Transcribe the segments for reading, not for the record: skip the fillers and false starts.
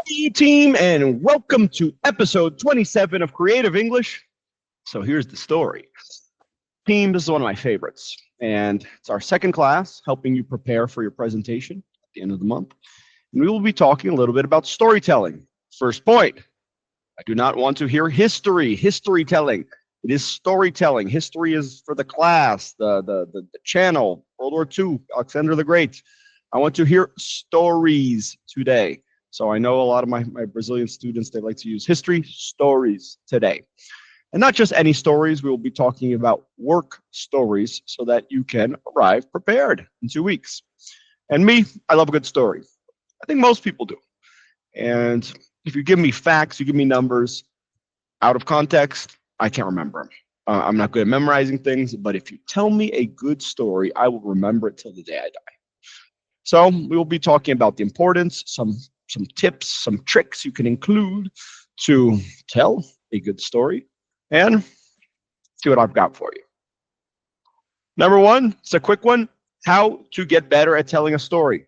Hey team, and welcome to episode 27 of Creative English. So here's the story. Team, this is one of my favorites, and it's our second class helping you prepare for your presentation at the end of the month. And we will be talking a little bit about storytelling. First point, I do not want to hear history telling. It is storytelling. History is for the class, the channel, World War II, Alexander the Great. I want to hear stories today. So I know a lot of my Brazilian students, they like to use history stories today. And not just any stories, we will be talking about work stories so that you can arrive prepared in 2 weeks. And me, I love a good story. I think most people do. And if you give me facts, you give me numbers out of context, I can't remember them. I'm not good at memorizing things, but if you tell me a good story, I will remember it till the day I die. So we will be talking about the importance, some tips, some tricks you can include to tell a good story, and see what I've got for you. Number one, it's a quick one, how to get better at telling a story.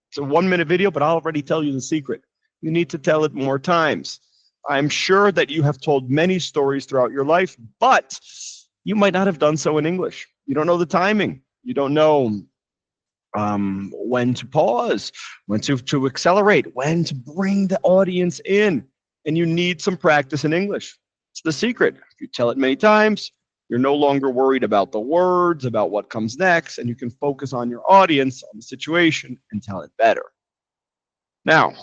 It's a 1-minute video, but I'll already tell you the secret. You need to tell it more times. I'm sure that you have told many stories throughout your life, but you might not have done so in English. You don't know the timing. You don't know when to pause, when to accelerate, when to bring the audience in. And you need some practice in English. It's the secret. If you tell it many times, you're no longer worried about the words, about what comes next, and you can focus on your audience, on the situation, and tell it better. Now,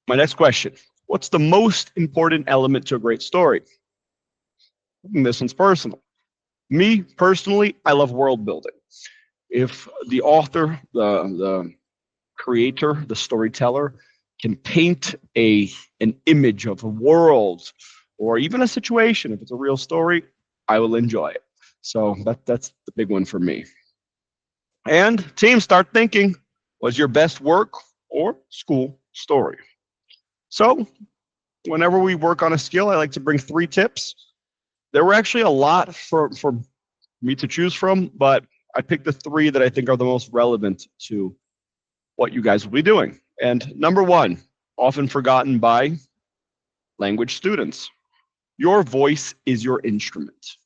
my next question. What's the most important element to a great story? And this one's personal. Me, personally, I love world building. If the author, the creator, the storyteller can paint an image of a world or even a situation, if it's a real story, I will enjoy it. So that's the big one for me. And team, start thinking, was your best work or school story? So whenever we work on a skill, I like to bring 3 tips. There were actually a lot for me to choose from, but I picked the 3 that I think are the most relevant to what you guys will be doing. And number 1, often forgotten by language students. Your voice is your instrument.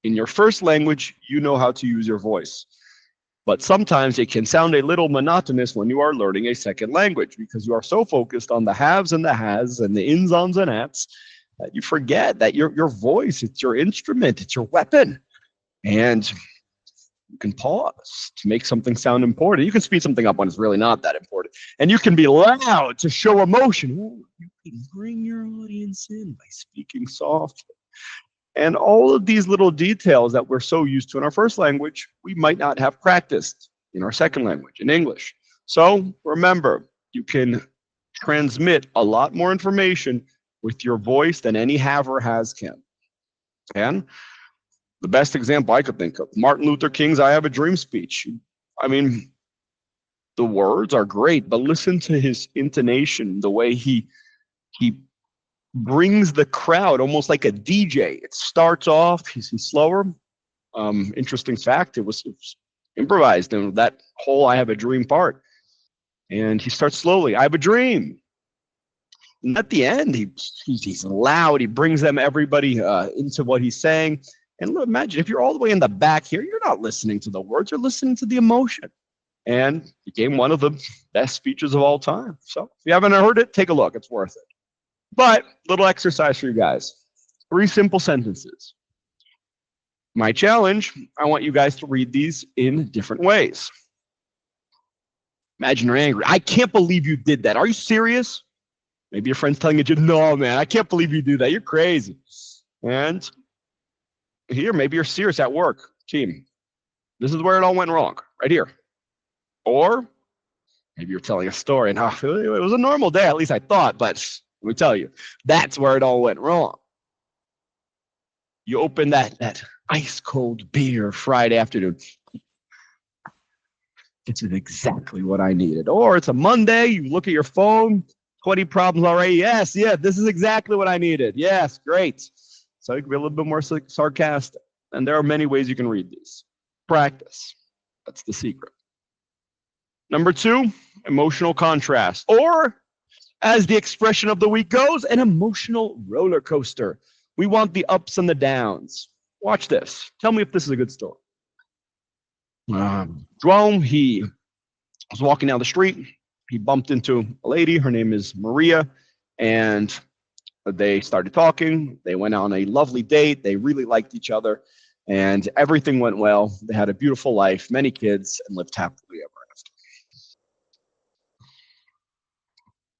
In your first language, you know how to use your voice. But sometimes it can sound a little monotonous when you are learning a second language because you are so focused on the haves and the has and the ins, ons, and ats that you forget that your voice, it's your instrument, it's your weapon. And you can pause to make something sound important. You can speed something up when it's really not that important. And you can be loud to show emotion. Ooh, you can bring your audience in by speaking softly. And all of these little details that we're so used to in our first language, we might not have practiced in our second language, in English. So remember, you can transmit a lot more information with your voice than any have or has can. And the best example I could think of, Martin Luther King's I Have a Dream speech. I mean, the words are great, but listen to his intonation, the way he brings the crowd almost like a DJ. It starts off, he's slower. Interesting fact, it was improvised in that whole I Have a Dream part. And he starts slowly, I have a dream. And at the end, he's loud, he brings everybody into what he's saying. And imagine if you're all the way in the back here, you're not listening to the words, you're listening to the emotion. And it became one of the best speeches of all time. So if you haven't heard it, take a look, it's worth it. But little exercise for you guys. 3 simple sentences. My challenge, I want you guys to read these in different ways. Imagine you're angry. I can't believe you did that. Are you serious? Maybe your friend's telling you, no, man, I can't believe you do that. You're crazy. And here, maybe you're serious at work. Team, this is where it all went wrong, right here. Or maybe you're telling a story and it was a normal day, at least I thought, but let me tell you, that's where it all went wrong. You open that ice cold beer Friday afternoon. This is exactly what I needed. Or it's a Monday, you look at your phone, 20 problems already. Yes, this is exactly what I needed. Yes, great. So you can be a little bit more sarcastic. And there are many ways you can read these. Practice. That's the secret. Number 2, emotional contrast. Or As the expression of the week goes, an emotional roller coaster. We want the ups and the downs. Watch this. Tell me if this is a good story. Jerome, he was walking down the street. He bumped into a lady. Her name is Maria. And they started talking. They went on a lovely date. They really liked each other. And everything went well. They had a beautiful life, many kids, and lived happily ever after.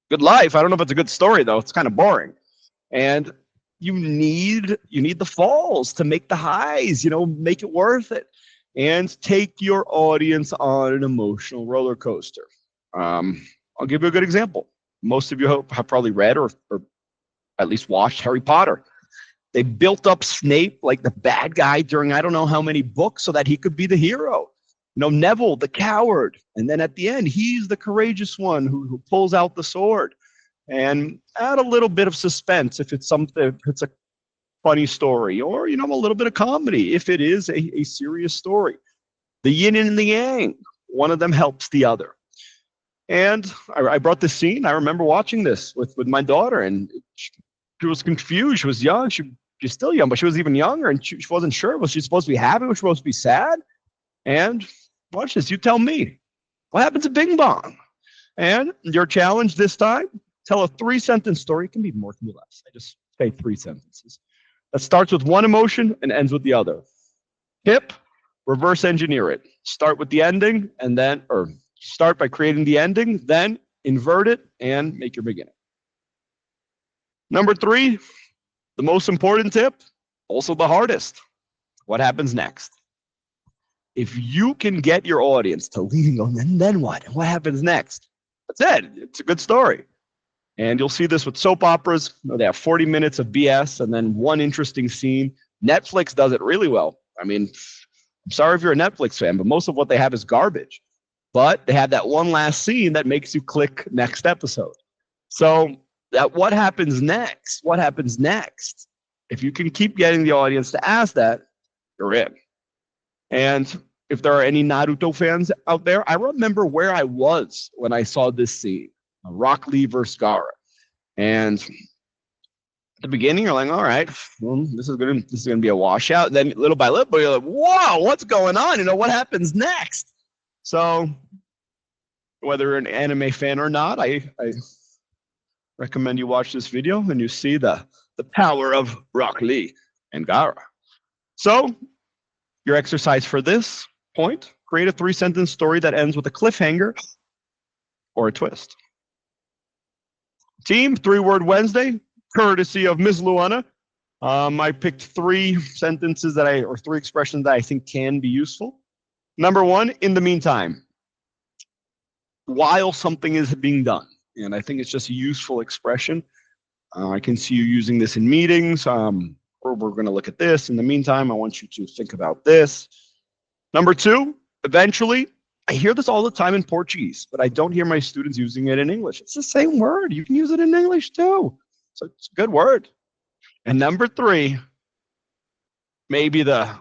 Good life. I don't know if it's a good story, though. It's kind of boring. And you need the falls to make the highs, make it worth it. And take your audience on an emotional roller coaster. I'll give you a good example. Most of you have probably read or at least watched Harry Potter. They built up Snape like the bad guy during I don't know how many books so that he could be the hero. Neville, the coward. And then at the end, he's the courageous one who pulls out the sword. And add a little bit of suspense if it's a funny story, or a little bit of comedy if it is a serious story. The yin and the yang, one of them helps the other. And I brought this scene. I remember watching this with my daughter, and she was confused. She was young. She's still young, but she was even younger, and she wasn't sure. Was she supposed to be happy? Was she supposed to be sad? And watch this. You tell me. What happens at Bing Bong? And your challenge this time, tell a 3-sentence story. It can be more, can be less. I just say 3 sentences. That starts with one emotion and ends with the other. Tip, reverse engineer it. Start with the ending, or start by creating the ending, then invert it and make your beginning. Number 3, the most important tip, also the hardest. What happens next? If you can get your audience to lean on, then what? What happens next? That's it. It's a good story. And you'll see this with soap operas. They have 40 minutes of BS and then one interesting scene. Netflix does it really well. I mean, I'm sorry if you're a Netflix fan, but most of what they have is garbage. But they have that one last scene that makes you click next episode. So that what happens next? What happens next? If you can keep getting the audience to ask that, you're in. And if there are any Naruto fans out there, I remember where I was when I saw this scene, Rock Lee versus Gaara. And at the beginning, you're like, all right, well, this is gonna be a washout. And then little by little, you're like, whoa, what's going on? What happens next? So whether you're an anime fan or not, I recommend you watch this video and you see the power of Rock Lee and Gaara. So your exercise for this point, create a 3-sentence story that ends with a cliffhanger or a twist. Team, 3-word Wednesday, courtesy of Ms. Luana. I picked 3 sentences or 3 expressions that I think can be useful. Number 1, in the meantime, while something is being done. And I think it's just a useful expression. I can see you using this in meetings. Or we're going to look at this. In the meantime, I want you to think about this. Number 2, eventually, I hear this all the time in Portuguese, but I don't hear my students using it in English. It's the same word. You can use it in English too. So it's a good word. And number 3, maybe the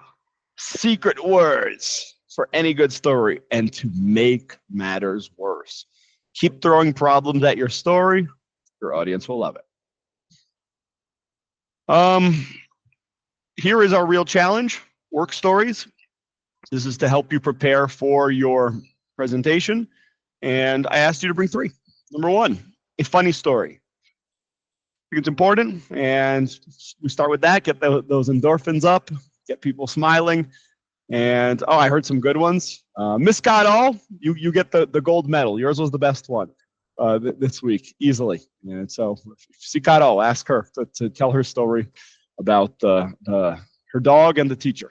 secret words for any good story, and to make matters worse. Keep throwing problems at your story. Your audience will love it. Here is our real challenge, work stories. This is to help you prepare for your presentation. And I asked you to bring 3. Number 1, a funny story. I think it's important. And we start with that, get those endorphins up, get people smiling. And, I heard some good ones. Miss Got All, you get the gold medal. Yours was the best one this week, easily. And so if you see Got All, ask her to tell her story about her dog and the teacher.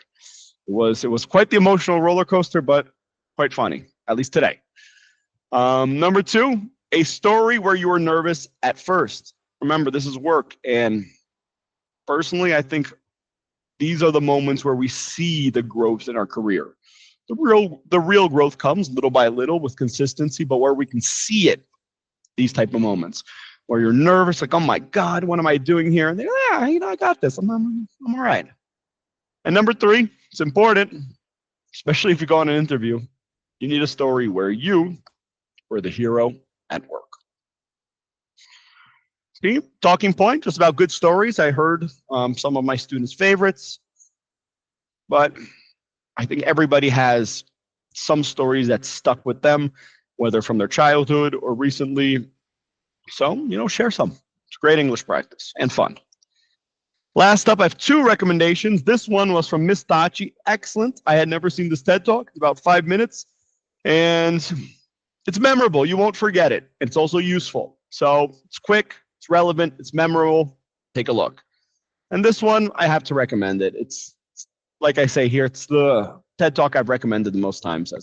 It was quite the emotional roller coaster, but quite funny, at least today. Number 2, a story where you were nervous at first. Remember, this is work. And personally, I think these are the moments where we see the growth in our career. The real growth comes little by little with consistency, but where we can see it, these type of moments where you're nervous, like, oh my God, what am I doing here? And I got this. I'm all right. And number 3, it's important, especially if you go on an interview, you need a story where you were the hero at work. See, talking point, just about good stories. I heard some of my students' favorites, but I think everybody has some stories that stuck with them, whether from their childhood or recently. So, share some. It's great English practice and fun. Last up, I have 2 recommendations. This one was from Miss Tachi. Excellent. I had never seen this TED Talk. It's about 5 minutes. And it's memorable. You won't forget it. It's also useful. So it's quick, it's relevant, it's memorable. Take a look. And this one, I have to recommend it. It's like I say here, it's the TED Talk I've recommended the most times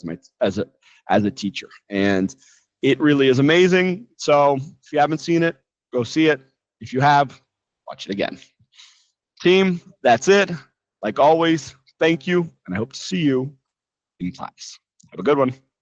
as a teacher. And it really is amazing. So if you haven't seen it, go see it. If you have, watch it again. Team, that's it. Like always, thank you, and I hope to see you in class. Have a good one.